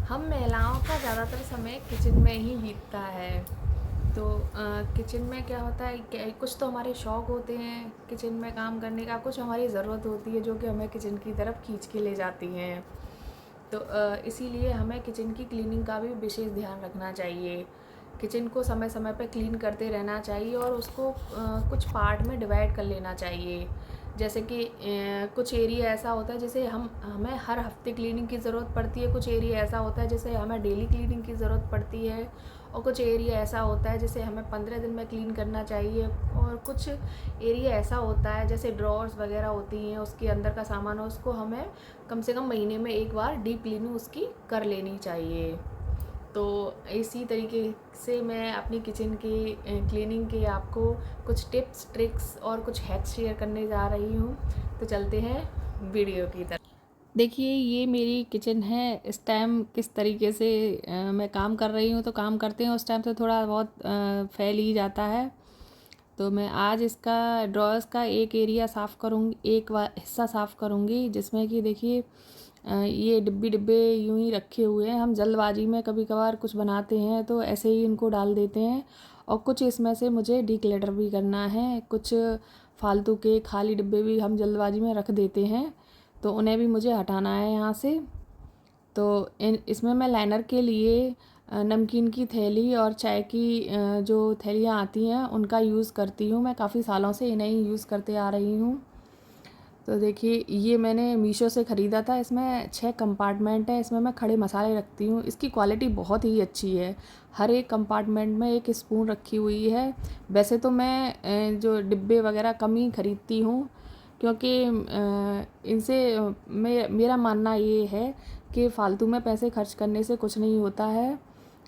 हम महिलाओं का ज़्यादातर समय किचन में ही बीतता है। तो किचन में क्या होता है कि कुछ तो हमारे शौक़ होते हैं किचन में काम करने का, कुछ हमारी ज़रूरत होती है जो कि हमें किचन की तरफ खींच के ले जाती हैं। तो इसीलिए हमें किचन की क्लीनिंग का भी विशेष ध्यान रखना चाहिए। किचन को समय समय पे क्लीन करते रहना चाहिए और उसको कुछ पार्ट में डिवाइड कर लेना चाहिए। जैसे कि कुछ एरिया ऐसा होता है जैसे हमें हर हफ्ते क्लीनिंग की ज़रूरत पड़ती है, कुछ एरिया ऐसा होता है जैसे हमें डेली क्लीनिंग की ज़रूरत पड़ती है, और कुछ एरिया ऐसा होता है जैसे हमें 15 दिन में क्लीन करना चाहिए, और कुछ एरिया ऐसा होता है जैसे ड्रॉर्स वगैरह होती हैं उसके अंदर का सामान हो, उसको हमें कम से कम महीने में एक बार डीप क्लीनिंग उसकी कर लेनी चाहिए। तो इसी तरीके से मैं अपनी किचन की क्लीनिंग के आपको कुछ टिप्स ट्रिक्स और कुछ हैक्स शेयर करने जा रही हूँ। तो चलते हैं वीडियो की तरफ। देखिए, ये मेरी किचन है। इस टाइम किस तरीके से मैं काम कर रही हूँ, तो काम करते हैं उस टाइम से थोड़ा बहुत फैल ही जाता है। तो मैं आज इसका ड्रॉर्स का एक एरिया साफ़ करूँगी, एक हिस्सा साफ़ करूँगी, जिसमें कि देखिए ये डिब्बे डिब्बे यूं ही रखे हुए हैं। हम जल्दबाजी में कभी कभार कुछ बनाते हैं तो ऐसे ही इनको डाल देते हैं, और कुछ इसमें से मुझे डिक्लटर भी करना है। कुछ फालतू के खाली डिब्बे भी हम जल्दबाजी में रख देते हैं, तो उन्हें भी मुझे हटाना है यहाँ से। तो इसमें मैं लाइनर के लिए नमकीन की थैली और चाय की जो थैलियाँ आती हैं उनका यूज़ करती हूँ। मैं काफ़ी सालों से इन्हें ही यूज़ करते आ रही हूँ। तो देखिए, ये मैंने मीशो से ख़रीदा था। इसमें 6 कंपार्टमेंट है। इसमें मैं खड़े मसाले रखती हूँ। इसकी क्वालिटी बहुत ही अच्छी है। हर एक कंपार्टमेंट में एक स्पून रखी हुई है। वैसे तो मैं जो डिब्बे वगैरह कम ही ख़रीदती हूँ, क्योंकि इनसे मेरा मानना ये है कि फ़ालतू में पैसे खर्च करने से कुछ नहीं होता है।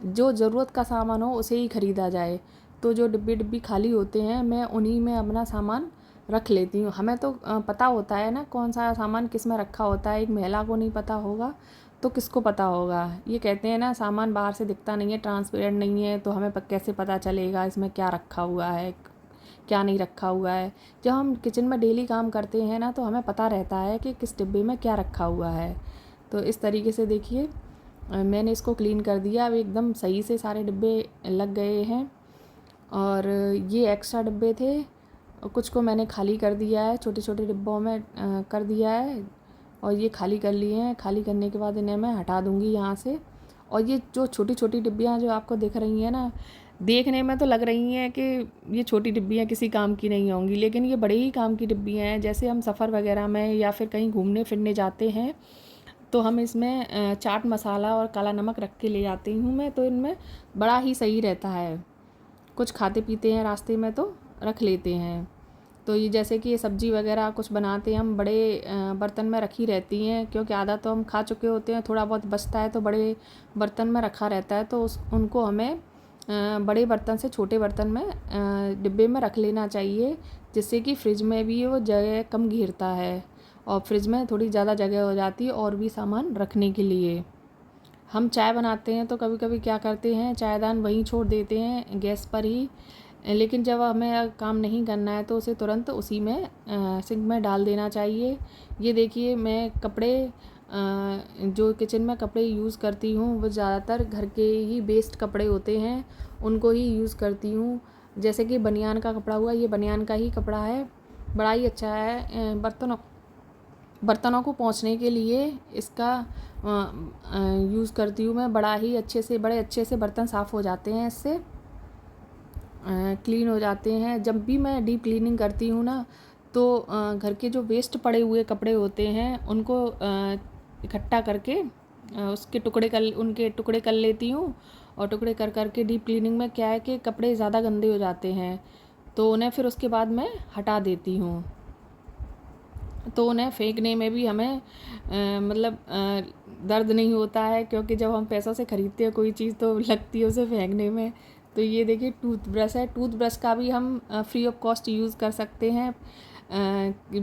जो ज़रूरत का सामान हो उसे ही ख़रीदा जाए। तो जो डिब्बी खाली होते हैं मैं उन्हीं में अपना सामान रख लेती हूँ। हमें तो पता होता है ना कौन सा सामान किस में रखा होता है। एक महिला को नहीं पता होगा तो किसको पता होगा। ये कहते हैं ना, सामान बाहर से दिखता नहीं है, ट्रांसपेरेंट नहीं है, तो हमें कैसे पता चलेगा इसमें क्या रखा हुआ है, क्या नहीं रखा हुआ है। जब हम किचन में डेली काम करते हैं ना, तो हमें पता रहता है कि किस डिब्बे में क्या रखा हुआ है। तो इस तरीके से देखिए मैंने इसको क्लीन कर दिया। अब एकदम सही से सारे डिब्बे लग गए हैं। और ये एक्स्ट्रा डिब्बे थे, कुछ को मैंने खाली कर दिया है, छोटे छोटे डिब्बों में कर दिया है, और ये खाली कर लिए हैं। खाली करने के बाद इन्हें मैं हटा दूँगी यहाँ से। और ये जो छोटी छोटी डिब्बियाँ जो आपको दिख रही हैं ना, देखने में तो लग रही हैं कि ये छोटी डिब्बियाँ किसी काम की नहीं होंगी, लेकिन ये बड़े ही काम की डिब्बियाँ हैं। जैसे हम सफ़र वगैरह में या फिर कहीं घूमने फिरने जाते हैं, तो हम इसमें चाट मसाला और काला नमक रख के ले जाती हूँ मैं, तो इनमें बड़ा ही सही रहता है। कुछ खाते पीते हैं रास्ते में तो रख लेते हैं। तो ये जैसे कि ये सब्ज़ी वगैरह कुछ बनाते हैं हम, बड़े बर्तन में रखी रहती हैं, क्योंकि आधा तो हम खा चुके होते हैं, थोड़ा बहुत बचता है तो बड़े बर्तन में रखा रहता है। तो उनको हमें बड़े बर्तन से छोटे बर्तन में डिब्बे में रख लेना चाहिए, जिससे कि फ्रिज में भी वो जगह कम घेरता है और फ्रिज में थोड़ी ज़्यादा जगह हो जाती है और भी सामान रखने के लिए। हम चाय बनाते हैं तो कभी कभी क्या करते हैं, चायदान वहीं छोड़ देते हैं गैस पर ही, लेकिन जब हमें काम नहीं करना है तो उसे तुरंत उसी में सिंक में डाल देना चाहिए। ये देखिए, मैं कपड़े जो किचन में कपड़े यूज़ करती हूँ वो ज़्यादातर घर के ही वेस्ट कपड़े होते हैं, उनको ही यूज़ करती हूँ। जैसे कि बनियान का कपड़ा हुआ, ये बनियान का ही कपड़ा है, बड़ा ही अच्छा है। बर्तनों को पोंछने के लिए इसका यूज़ करती हूँ मैं। बड़े अच्छे से बर्तन साफ़ हो जाते हैं इससे, क्लीन हो जाते हैं। जब भी मैं डीप क्लीनिंग करती हूँ ना, तो घर के जो वेस्ट पड़े हुए कपड़े होते हैं उनको इकट्ठा करके उनके टुकड़े कर लेती हूँ। और टुकड़े कर कर के डीप क्लीनिंग में क्या है कि कपड़े ज़्यादा गंदे हो जाते हैं, तो उन्हें फिर उसके बाद मैं हटा देती हूँ। तो उन्हें फेंकने में भी हमें दर्द नहीं होता है, क्योंकि जब हम पैसों से ख़रीदते हैं कोई चीज़ तो लगती है उसे फेंकने में। तो ये देखिए टूथब्रश है, टूथब्रश का भी हम फ्री ऑफ कॉस्ट यूज़ कर सकते हैं।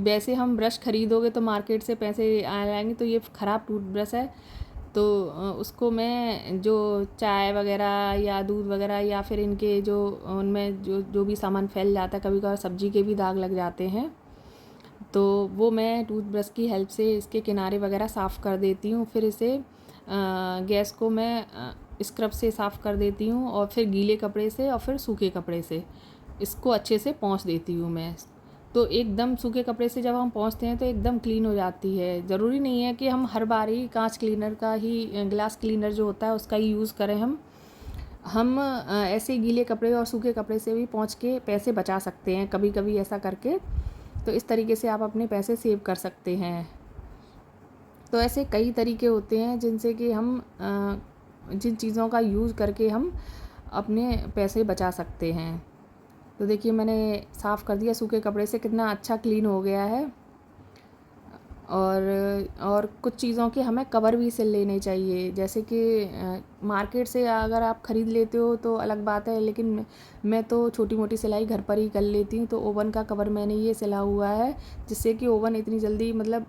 वैसे हम ब्रश ख़रीदोगे तो मार्केट से पैसे आ जाएंगे, तो ये ख़राब टूथब्रश है। तो उसको मैं जो चाय वगैरह या दूध वगैरह या फिर इनके जो उनमें जो जो भी सामान फैल जाता है, कभी कभार सब्ज़ी के भी दाग लग जाते हैं, तो वो मैं टूथब्रश की हेल्प से इसके किनारे वगैरह साफ़ कर देती हूँ। फिर इसे गैस को मैं स्क्रब से साफ़ कर देती हूँ और फिर गीले कपड़े से और फिर सूखे कपड़े से इसको अच्छे से पोंछ देती हूँ मैं। तो एकदम सूखे कपड़े से जब हम पोंछते हैं तो एकदम क्लीन हो जाती है। ज़रूरी नहीं है कि हम हर बार ही कांच क्लीनर का ही, ग्लास क्लीनर जो होता है उसका ही यूज़ करें। हम ऐसे गीले कपड़े और सूखे कपड़े से भी पोंछ के पैसे बचा सकते हैं कभी कभी ऐसा करके। तो इस तरीके से आप अपने पैसे सेव कर सकते हैं। तो ऐसे कई तरीके होते हैं जिनसे कि हम जिन चीज़ों का यूज़ करके हम अपने पैसे बचा सकते हैं। तो देखिए मैंने साफ़ कर दिया, सूखे कपड़े से कितना अच्छा क्लीन हो गया है। और कुछ चीज़ों के हमें कवर भी सिल लेने चाहिए, जैसे कि मार्केट से अगर आप ख़रीद लेते हो तो अलग बात है, लेकिन मैं तो छोटी मोटी सिलाई घर पर ही कर लेती हूँ। तो ओवन का कवर मैंने ये सिला हुआ है जिससे कि ओवन इतनी जल्दी मतलब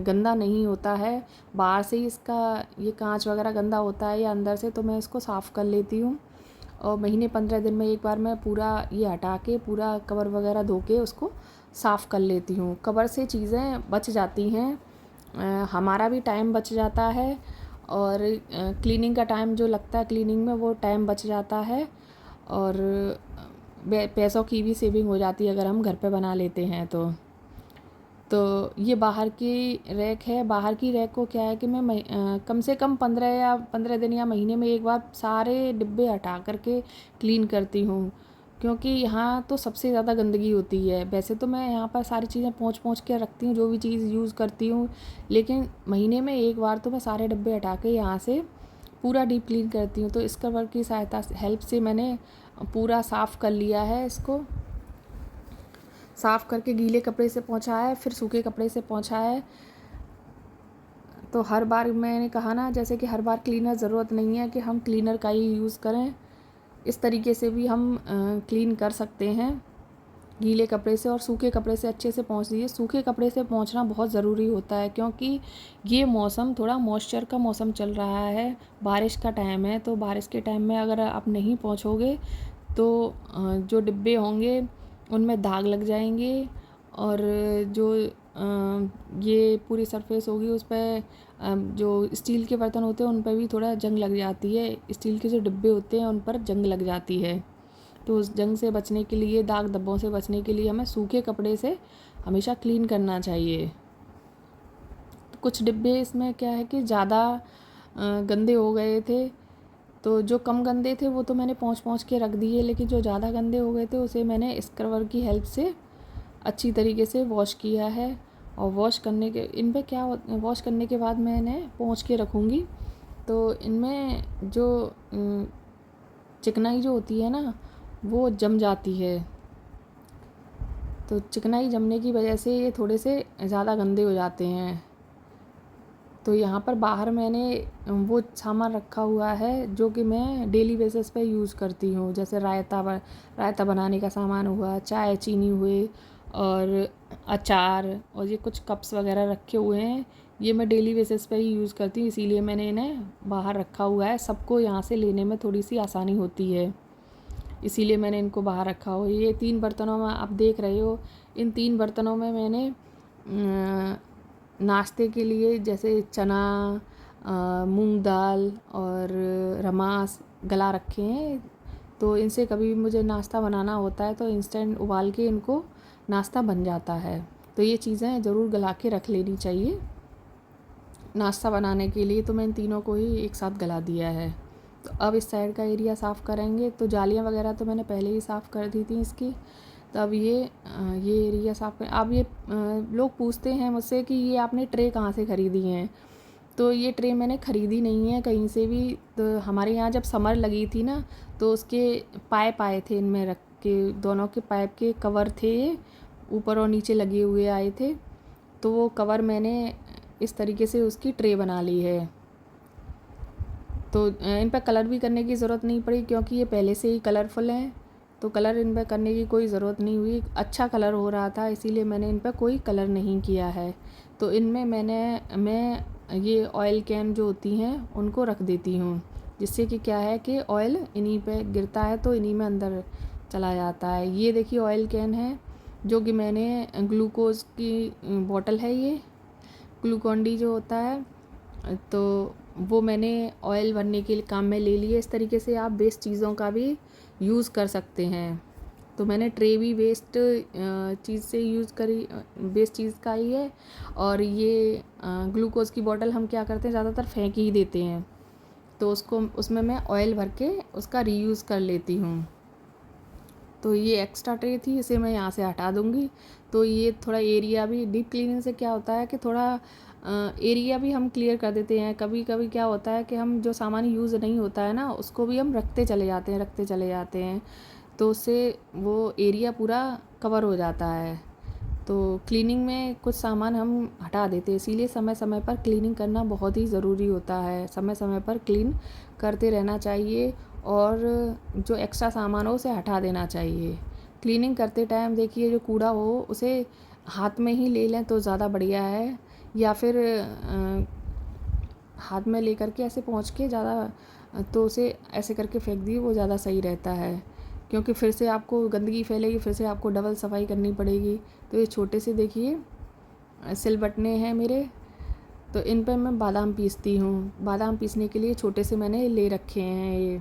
गंदा नहीं होता है। बाहर से ही इसका ये कांच वगैरह गंदा होता है या अंदर से, तो मैं इसको साफ़ कर लेती हूँ। और महीने 15 दिन में एक बार मैं पूरा ये हटा के पूरा कवर वगैरह धो के उसको साफ़ कर लेती हूँ। कवर से चीज़ें बच जाती हैं, हमारा भी टाइम बच जाता है और क्लीनिंग का टाइम जो लगता है क्लीनिंग में वो टाइम बच जाता है। और पैसों की भी सेविंग हो जाती है अगर हम घर पे बना लेते हैं तो ये बाहर की रैक है। बाहर की रैक को क्या है कि मैं कम से कम 15 दिन या महीने में एक बार सारे डिब्बे हटा करके क्लीन करती हूँ, क्योंकि यहाँ तो सबसे ज़्यादा गंदगी होती है। वैसे तो मैं यहाँ पर सारी चीज़ें पोंछ के रखती हूँ जो भी चीज़ यूज़ करती हूँ, लेकिन महीने में एक बार तो मैं सारे डिब्बे हटा के यहाँ से पूरा डीप क्लीन करती हूँ। तो इस कवर की सहायता से हेल्प से मैंने पूरा साफ़ कर लिया है। इसको साफ़ करके गीले कपड़े से पोंछा है, फिर सूखे कपड़े से पोंछा है। तो हर बार मैंने कहा ना, जैसे कि हर बार क्लीनर ज़रूरत नहीं है कि हम क्लीनर का ही यूज़ करें। इस तरीके से भी हम क्लीन कर सकते हैं गीले कपड़े से और सूखे कपड़े से अच्छे से पोंछ दीजिए। सूखे कपड़े से पोंछना बहुत ज़रूरी होता है क्योंकि ये मौसम थोड़ा मॉइस्चर का मौसम चल रहा है, बारिश का टाइम है। तो बारिश के टाइम में अगर आप नहीं पोंछोगे तो जो डिब्बे होंगे उनमें दाग लग जाएंगे और जो ये पूरी सरफेस होगी उस पर जो स्टील के बर्तन होते हैं उन पर भी थोड़ा जंग लग जाती है। स्टील के जो डिब्बे होते हैं उन पर जंग लग जाती है। तो उस जंग से बचने के लिए, दाग धब्बों से बचने के लिए हमें सूखे कपड़े से हमेशा क्लीन करना चाहिए। तो कुछ डिब्बे इसमें क्या है कि ज़्यादा गंदे हो गए थे, तो जो कम गंदे थे वो तो मैंने पोंछ के रख दिए, लेकिन जो ज़्यादा गंदे हो गए थे उसे मैंने स्क्रबर की हेल्प से अच्छी तरीके से वॉश किया है। और वॉश करने के बाद मैंने पोंछ के रखूँगी। तो इनमें जो चिकनाई जो होती है ना वो जम जाती है, तो चिकनाई जमने की वजह से ये थोड़े से ज़्यादा गंदे हो जाते हैं। तो यहाँ पर बाहर मैंने वो सामान रखा हुआ है जो कि मैं डेली बेसिस पे यूज़ करती हूँ, जैसे रायता बनाने का सामान हुआ, चाय चीनी हुए और अचार, और ये कुछ कप्स वगैरह रखे हुए हैं। ये मैं डेली बेसिस पे ही यूज़ करती हूँ, इसीलिए मैंने इन्हें बाहर रखा हुआ है। सबको यहाँ से लेने में थोड़ी सी आसानी होती है, इसीलिए मैंने इनको बाहर रखा हो। ये 3 बर्तनों में आप देख रहे हो, इन 3 बर्तनों में मैंने नाश्ते के लिए जैसे चना, मूंग दाल और रमास गला रखे हैं। तो इनसे कभी मुझे नाश्ता बनाना होता है तो इंस्टेंट उबाल के इनको नाश्ता बन जाता है। तो ये चीज़ें ज़रूर गला के रख लेनी चाहिए नाश्ता बनाने के लिए। तो मैं इन तीनों को ही एक साथ गला दिया है। तो अब इस साइड का एरिया साफ़ करेंगे। तो जालियाँ वगैरह तो मैंने पहले ही साफ़ कर दी थी इसकी। तो अब ये एरिया साफ़ कर। अब ये लोग पूछते हैं मुझसे कि ये आपने ट्रे कहाँ से ख़रीदी हैं। तो ये ट्रे मैंने ख़रीदी नहीं है कहीं से भी। तो हमारे यहाँ जब समर लगी थी ना तो उसके पाइप आए थे, इनमें रख के दोनों के पाइप के कवर थे, ये ऊपर और नीचे लगे हुए आए थे। तो वो कवर मैंने इस तरीके से उसकी ट्रे बना ली है। तो इन पर कलर भी करने की ज़रूरत नहीं पड़ी क्योंकि ये पहले से ही कलरफुल हैं। तो कलर इन पर करने की कोई ज़रूरत नहीं हुई, अच्छा कलर हो रहा था, इसीलिए मैंने इन पर कोई कलर नहीं किया है। तो इनमें मैं ये ऑयल कैन जो होती हैं उनको रख देती हूँ, जिससे कि क्या है कि ऑयल इन्हीं पे गिरता है तो इन्हीं में अंदर चला जाता है। ये देखिए ऑयल कैन है जो कि मैंने ग्लूकोज़ की बॉटल है, ये ग्लूकॉन डी जो होता है। तो वो मैंने ऑयल भरने के काम में ले लिए। इस तरीके से आप वेस्ट चीज़ों का भी यूज़ कर सकते हैं। तो मैंने ट्रे भी वेस्ट चीज़ से यूज़ करी, वेस्ट चीज़ का ही है। और ये ग्लूकोज़ की बॉटल हम क्या करते हैं, ज़्यादातर फेंक ही देते हैं, तो उसको उसमें मैं ऑयल भर के उसका रीयूज़ कर लेती हूँ। तो ये एक्स्ट्रा ट्रे थी, इसे मैं यहाँ से हटा दूँगी। तो ये थोड़ा एरिया भी, डीप क्लीनिंग से क्या होता है कि थोड़ा एरिया भी हम क्लियर कर देते हैं। कभी कभी क्या होता है कि हम जो सामान यूज़ नहीं होता है ना, उसको भी हम रखते चले जाते हैं, तो उससे वो एरिया पूरा कवर हो जाता है। तो क्लीनिंग में कुछ सामान हम हटा देते हैं, इसीलिए समय समय पर क्लीनिंग करना बहुत ही ज़रूरी होता है। समय समय पर क्लीन करते रहना चाहिए और जो एक्स्ट्रा सामान हो उसे हटा देना चाहिए। क्लीनिंग करते टाइम देखिए, जो कूड़ा हो उसे हाथ में ही ले लें तो ज़्यादा बढ़िया है, या फिर हाथ में लेकर के ऐसे पहुँच के ज़्यादा, तो उसे ऐसे करके फेंक दिए, वो ज़्यादा सही रहता है। क्योंकि फिर से आपको गंदगी फैलेगी, फिर से आपको डबल सफाई करनी पड़ेगी। तो ये छोटे से देखिए सिलबट्टे हैं मेरे, तो इन पर मैं बादाम पीसती हूँ। बादाम पीसने के लिए छोटे से मैंने ले रखे हैं ये।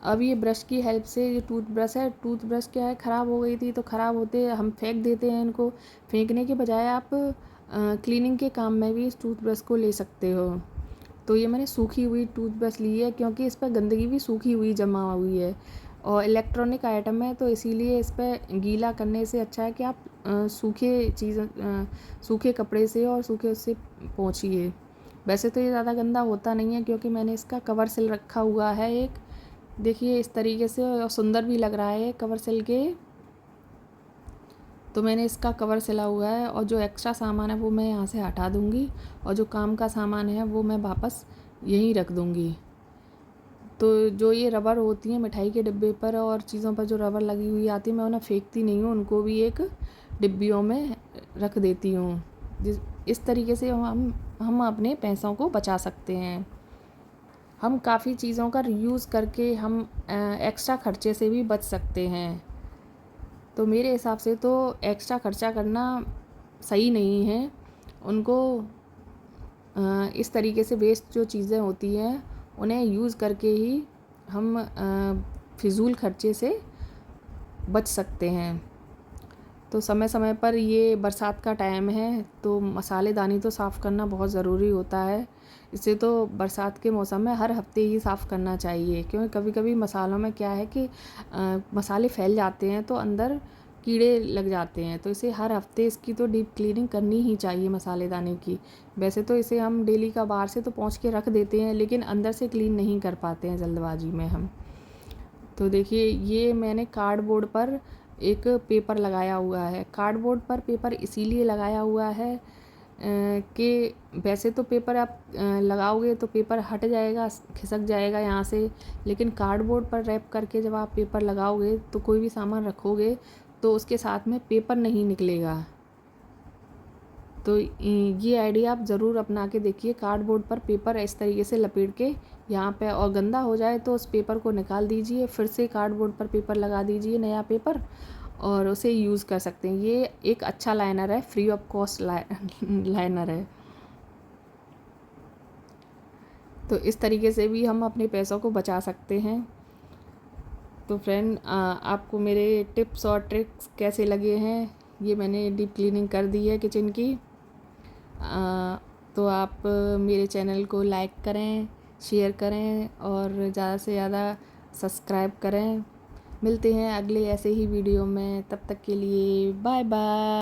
अब ये ब्रश की हेल्प से, ये टूथब्रश है, टूथब्रश क्या है, ख़राब हो गई थी, तो ख़राब होते हम फेंक देते हैं इनको। फेंकने के बजाय आप क्लीनिंग के काम में भी इस टूथब्रश को ले सकते हो। तो ये मैंने सूखी हुई टूथब्रश ली है, क्योंकि इस पर गंदगी भी सूखी हुई जमा हुई है और इलेक्ट्रॉनिक आइटम है, तो इसीलिए इस पर गीला करने से अच्छा है कि आप सूखे कपड़े से और सूखे उससे पोंछिए। वैसे तो ये ज़्यादा गंदा होता नहीं है, क्योंकि मैंने इसका कवर सिल रखा हुआ है एक, देखिए इस तरीके से, और सुंदर भी लग रहा है कवर सिल के। तो मैंने इसका कवर सिला हुआ है, और जो एक्स्ट्रा सामान है वो मैं यहाँ से हटा दूँगी, और जो काम का सामान है वो मैं वापस यहीं रख दूँगी। तो जो ये रबर होती हैं मिठाई के डिब्बे पर और चीज़ों पर जो रबर लगी हुई आती है, मैं उन्हें फेंकती नहीं हूँ, उनको भी एक डिब्बियों में रख देती हूँ। इस तरीके से हम अपने पैसों को बचा सकते हैं। हम काफ़ी चीज़ों का रीयूज़ करके हम एक्स्ट्रा खर्चे से भी बच सकते हैं। तो मेरे हिसाब से तो एक्स्ट्रा खर्चा करना सही नहीं है। उनको इस तरीके से वेस्ट जो चीज़ें होती हैं उन्हें यूज़ करके ही हम फिजूल खर्चे से बच सकते हैं। तो समय समय पर, ये बरसात का टाइम है तो मसालेदानी तो साफ़ करना बहुत ज़रूरी होता है। इसे तो बरसात के मौसम में हर हफ्ते ही साफ़ करना चाहिए, क्योंकि कभी कभी मसालों में क्या है कि मसाले फैल जाते हैं तो अंदर कीड़े लग जाते हैं, तो इसे हर हफ्ते इसकी तो डीप क्लीनिंग करनी ही चाहिए मसालेदानी की। वैसे तो इसे हम डेली का बाहर से तो पोंछ के रख देते हैं, लेकिन अंदर से क्लीन नहीं कर पाते हैं जल्दबाजी में हम। तो देखिए, ये मैंने कार्डबोर्ड पर एक पेपर लगाया हुआ है। कार्डबोर्ड पर पेपर इसीलिए लगाया हुआ है कि वैसे तो पेपर आप लगाओगे तो पेपर हट जाएगा, खिसक जाएगा यहाँ से, लेकिन कार्डबोर्ड पर रैप करके जब आप पेपर लगाओगे तो कोई भी सामान रखोगे तो उसके साथ में पेपर नहीं निकलेगा। तो ये आइडिया आप ज़रूर अपना के देखिए। कार्डबोर्ड पर पेपर इस तरीके से लपेट के यहाँ पे, और गंदा हो जाए तो उस पेपर को निकाल दीजिए, फिर से कार्डबोर्ड पर पेपर लगा दीजिए, नया पेपर, और उसे यूज़ कर सकते हैं। ये एक अच्छा लाइनर है, फ्री ऑफ कॉस्ट लाइनर है। तो इस तरीके से भी हम अपने पैसों को बचा सकते हैं। तो फ्रेंड, आपको मेरे टिप्स और ट्रिक्स कैसे लगे हैं? ये मैंने डीप क्लीनिंग कर दी है किचन की। तो आप मेरे चैनल को लाइक करें, शेयर करें और ज़्यादा से ज़्यादा सब्सक्राइब करें। मिलते हैं अगले ऐसे ही वीडियो में, तब तक के लिए बाय बाय।